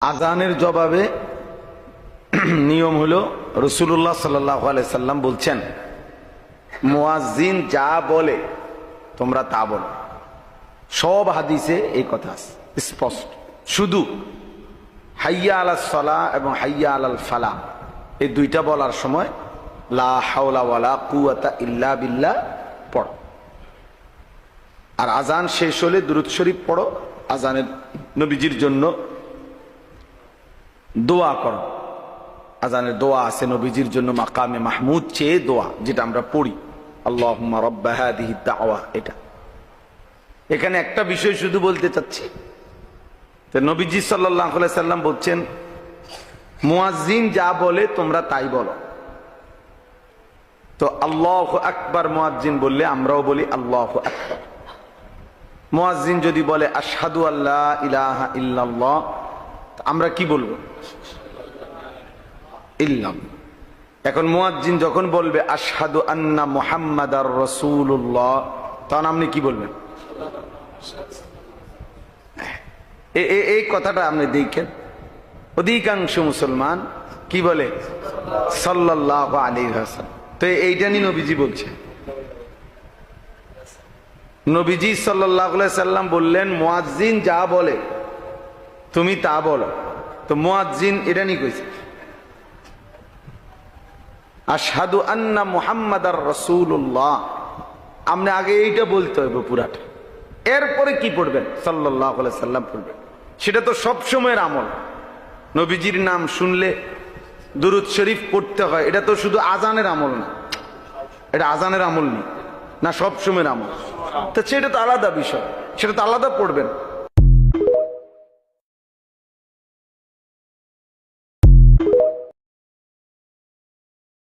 আজানের জবাবে নিয়ম হলো রাসূলুল্লাহ সাল্লাল্লাহু আলাইহি সাল্লাম বলছেন, মুয়াজ্জিন যা বলে তোমরা তা বলো। সব হাদিসে এই কথা আছে স্পষ্ট। শুধু হাইয়া আলাস সালাহ এবং হাইয়া আলাল ফালাহ এই দুইটা বলার সময় লা হাওলা ওয়ালা কুওয়াতা ইল্লা বিল্লাহ পড়ো। আর আজান শেষ হলে দুরূদ শরীফ পড়ো। আজানের নবীজির জন্য দোয়া করো। আজানের দোয়া আছে নবীজির জন্য মাকামে মাহমুদ চেয়ে দোয়া, যেটা আমরা পড়ি, আল্লাহুম্মা রাব্বা হাযিহি দাওয়া। এটা এখানে একটা বিষয় শুধু বলতে চাচ্ছি, তো নবীজি সাল্লাল্লাহু আলাইহি সাল্লাম বলছেন, মুয়াজ্জিন যা বলে তোমরা তাই বলো। তো আল্লাহু আকবার মুয়াজ্জিন বললে আমরাও বলি আল্লাহু আকবার। মুয়াজ্জিন যদি বলে আশহাদু আল্লা ইলাহা ইল্লাল্লাহ, আমরা কি বলবো? ইল্লাল্লাহ। এখন মুয়াজ্জিন যখন বলবে আশহাদু আন্না মুহাম্মাদার রাসূলুল্লাহ, তখন আপনি কি বলবেন? এই কথাটা আপনি দেখেন, অধিকাংশ মুসলমান কি বলে? সাল্লাল্লাহু আলাইহি ওয়াসাল্লাম। তো এইটা নিয়ে নবীজি বলছে, নবীজি সাল্লাল্লাহু আলাইহি সাল্লাম বললেন মুয়াজ্জিন যা বলে তুমি তা বলো। তো মুয়াজ্জিন এটা নিয়ে কইছে আশহাদু আন্না মুহাম্মাদার রাসূলুল্লাহ। আপনি আগে এইটা বলতে হবে পুরাটা, এরপরে কি পড়বেন? সাল্লাল্লাহু আলাইহি সাল্লাম পড়বেন। সেটা তো সব সময়ের আমল। নবীজির নাম শুনলে দুরূদ শরীফ পড়তে হয়, এটা তো শুধু আজানের আমল না। এটা আজানের আমল নেই না, সব সময়ের আমল। তো সেটা তো আলাদা বিষয়, সেটা তো আলাদা পড়বেন।